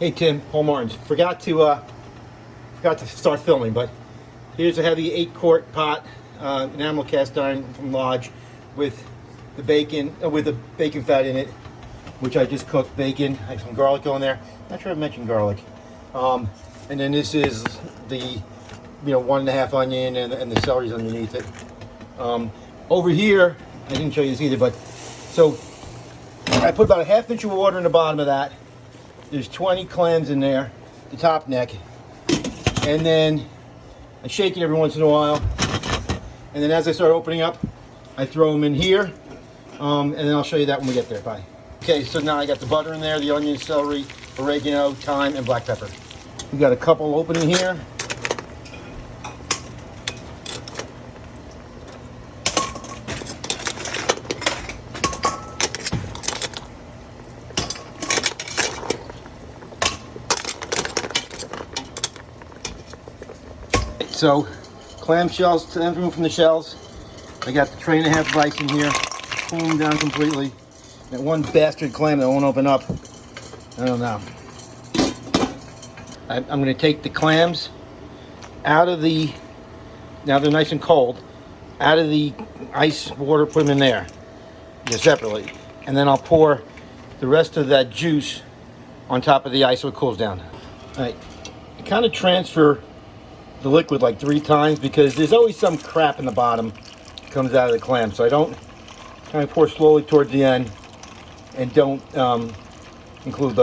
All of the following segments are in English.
Hey Tim, Paul Martins. Forgot to start filming, but here's a heavy 8-quart pot, an animal cast iron from Lodge, with the bacon, with the bacon fat in it, which I just cooked. Bacon, I have some garlic on there. Not sure I mentioned garlic. And then this is the 1.5 onion and the celery's underneath it. Over here, I didn't show you this either, but so I put about a 1/2 inch of water in the bottom of that. There's 20 clams in there, the top neck, and then I shake it every once in a while, and then as I start opening up, I throw them in here, and then I'll show you that when we get there. Bye. Okay, so now I got the butter in there, the onion, celery, oregano, thyme, and black pepper. We got a couple opening here. So, clam shells, to remove from the shells. I got the 1.5 of rice in here. Pull them down completely. That one bastard clam that won't open up. I don't know. I'm going to take the clams out of the, now they're nice and cold, out of the ice water, put them in there, just separately. And then I'll pour the rest of that juice on top of the ice so it cools down. All right, I kind of transfer the liquid like 3 times because there's always some crap in the bottom that comes out of the clam. So I don't kind of pour slowly towards the end and don't include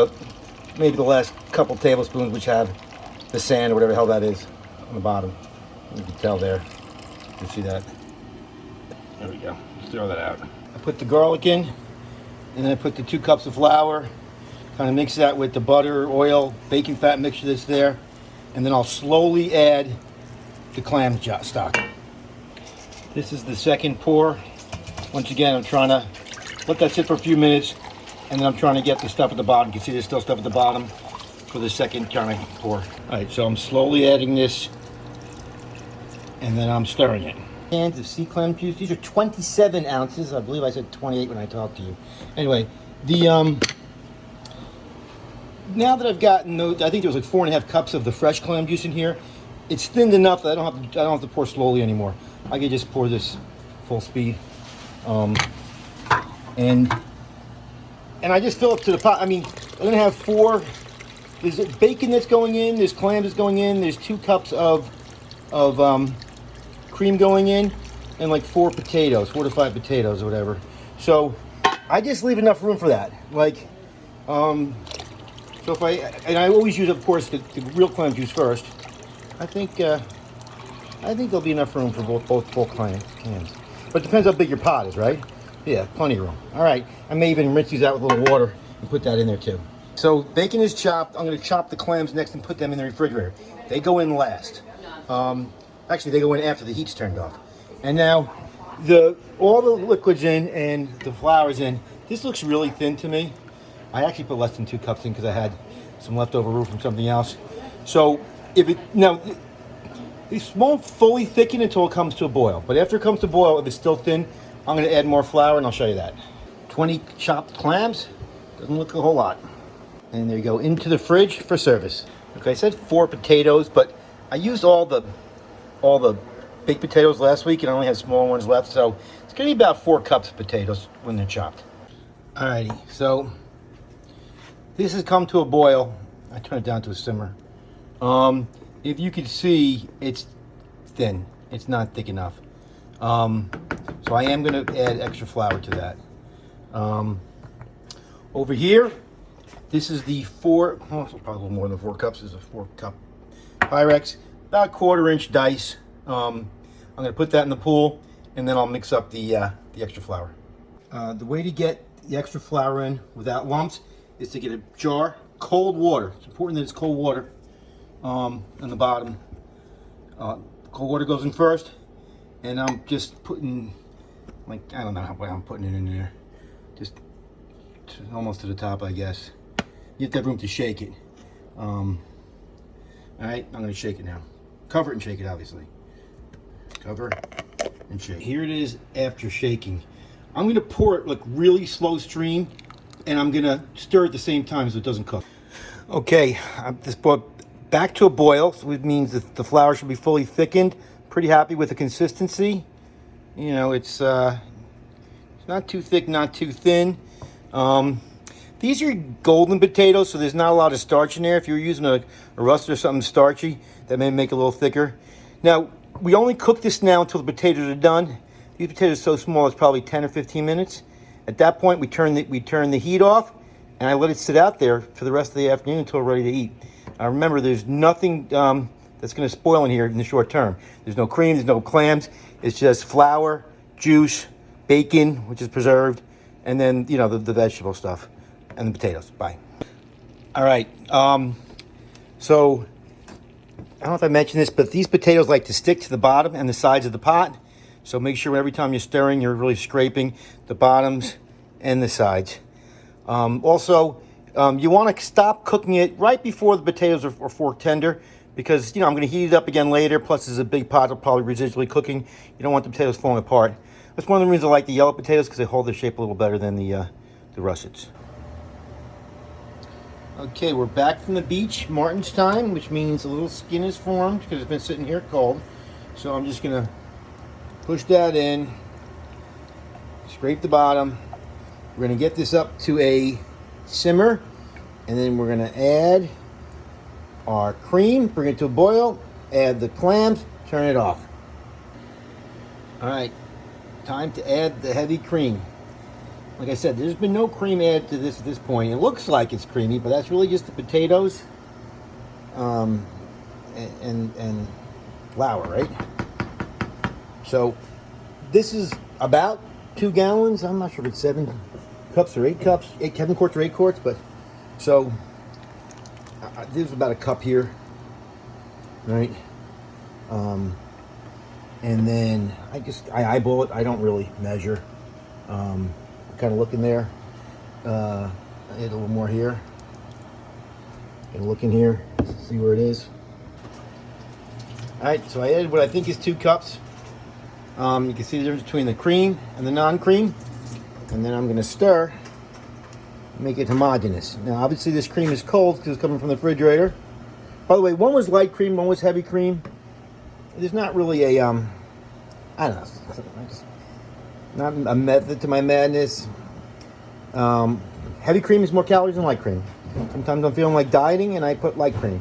maybe the last couple tablespoons, which have the sand or whatever the hell that is on the bottom. You can tell there. You can see that. There we go. Just throw that out. I put the garlic in, and then I put the 2 cups of flour. Kind of mix that with the butter, oil, bacon fat mixture that's there. And then I'll slowly add the clam stock. This is the second pour. Once again, I'm trying to let that sit for a few minutes, and then I'm trying to get the stuff at the bottom. You can see there's still stuff at the bottom for the second kind of pour. All right, so I'm slowly adding this, and then I'm stirring it. Cans of sea clam juice. These are 27 ounces. I believe I said 28 when I talked to you. Anyway, now that I've gotten those, I think there was like 4.5 cups of the fresh clam juice in here. It's thinned enough that I don't have to pour slowly anymore. I can just pour this full speed, and I just fill up to the pot. I mean, I'm gonna have 4. There's bacon that's going in. There's clams that's going in. There's 2 cups of cream going in, and like 4 potatoes, 4 to 5 potatoes or whatever. So I just leave enough room for that. Like, so I always use, of course, the real clam juice first. I think there'll be enough room for both full clams. But it depends how big your pot is, right? Yeah, plenty of room. All right, I may even rinse these out with a little water and put that in there too. So bacon is chopped. I'm going to chop the clams next and put them in the refrigerator. They go in last. Actually, they go in after the heat's turned off. And now all the liquid's in and the flour's in. This looks really thin to me. I actually put less than 2 cups in because I had some leftover roux from something else. So this won't fully thicken until it comes to a boil. But after it comes to boil, if it's still thin, I'm going to add more flour, and I'll show you that. 20 chopped clams. Doesn't look a whole lot. And there you go, into the fridge for service. Okay, I said 4 potatoes, but I used all the baked potatoes last week, and I only had small ones left. So it's going to be about 4 cups of potatoes when they're chopped. Alrighty, so this has come to a boil. I turn it down to a simmer. If you can see, it's thin. It's not thick enough. So I am going to add extra flour to that. Over here, this is the probably a little more than 4 cups. This is a 4-cup Pyrex, about 1/4 inch dice. I'm going to put that in the pool, and then I'll mix up the extra flour. The way to get the extra flour in without lumps is to get a jar, cold water. It's important that it's cold water on the bottom. Cold water goes in first, and I'm just putting, like, I don't know how I'm putting it in there. Just almost to the top, I guess. You have to have room to shake it. All right, I'm gonna shake it now. Cover it and shake it, obviously. Cover and shake. Here it is after shaking. I'm gonna pour it like really slow stream, and I'm gonna stir at the same time so it doesn't cook. Okay, I've just brought back to a boil, so it means that the flour should be fully thickened. Pretty happy with the consistency. You know, it's not too thick, not too thin. These are golden potatoes, so there's not a lot of starch in there. If you're using a russet or something starchy, that may make it a little thicker. Now, we only cook this now until the potatoes are done. These potatoes are so small, it's probably 10 or 15 minutes. At that point, we turn the heat off, and I let it sit out there for the rest of the afternoon until we're ready to eat. Remember, there's nothing that's going to spoil in here in the short term. There's no cream, there's no clams. It's just flour, juice, bacon, which is preserved, and then, you know, the vegetable stuff and the potatoes. Bye. All right. So I don't know if I mentioned this, but these potatoes like to stick to the bottom and the sides of the pot. So make sure every time you're stirring, you're really scraping the bottoms and the sides. Also, you want to stop cooking it right before the potatoes are fork tender, because, you know, I'm going to heat it up again later. Plus, there's a big pot of probably residually cooking. You don't want the potatoes falling apart. That's one of the reasons I like the yellow potatoes, because they hold their shape a little better than the russets. Okay, we're back from the beach, Martin's time, which means a little skin is formed because it's been sitting here cold. So I'm just going to push that in, scrape the bottom. We're going to get this up to a simmer, and then we're going to add our cream, bring it to a boil, add the clams, turn it off. All right, time to add the heavy cream. Like I said, there's been no cream added to this at this point. It looks like it's creamy, but that's really just the potatoes and flour, right? So this is about 2 gallons. I'm not sure if it's 7 cups or 8 cups, 7 quarts or 8 quarts, but so there's about a cup here, right? And then I eyeball it. I don't really measure. Kind of look in there. I add a little more here. Gonna look in here, see where it is. All right, so I added what I think is 2 cups. You can see the difference between the cream and the non-cream. And then I'm gonna stir, make it homogeneous. Now, obviously this cream is cold because it's coming from the refrigerator. By the way, one was light cream, one was heavy cream. There's not really a, I don't know, not a method to my madness. Heavy cream is more calories than light cream. Sometimes I'm feeling like dieting and I put light cream.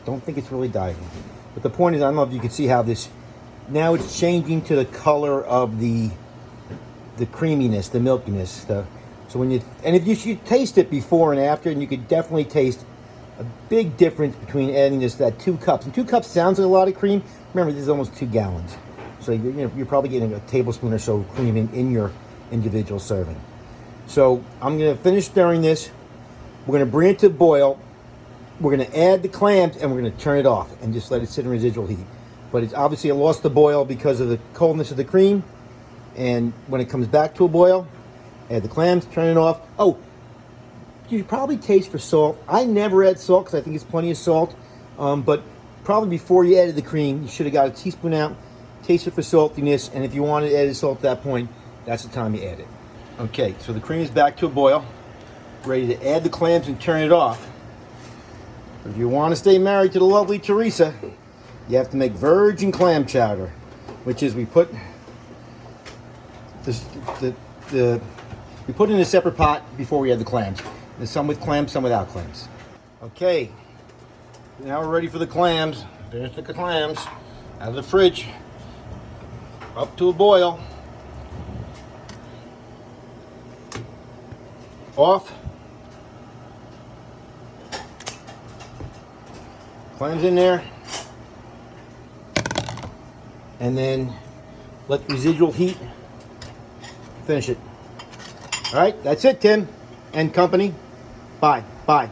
Don't think it's really dieting. But the point is, I don't know if you can see how this, now it's changing to the color of the creaminess, the milkiness. So when if you should taste it before and after, and you could definitely taste a big difference between adding that 2 cups. And 2 cups sounds like a lot of cream. Remember, this is almost 2 gallons. So you're probably getting a tablespoon or so of cream in your individual serving. So I'm going to finish stirring this. We're going to bring it to a boil. We're going to add the clams, and we're going to turn it off and just let it sit in residual heat. But it's obviously it lost the boil because of the coldness of the cream. And when it comes back to a boil, add the clams, turn it off. Oh, you should probably taste for salt. I never add salt because I think it's plenty of salt. But probably before you added the cream, you should have got a teaspoon out. Taste it for saltiness, and if you want to add salt at that point, that's the time you add it. Okay, so the cream is back to a boil. Ready to add the clams and turn it off. If you want to stay married to the lovely Teresa, you have to make virgin clam chowder, which is we put we put in a separate pot before we add the clams. There's some with clams, some without clams. Okay, now we're ready for the clams. There's the clams out of the fridge. Up to a boil. Off. Clams in there. And then let the residual heat finish it. All right, that's it, Tim and company. Bye. Bye.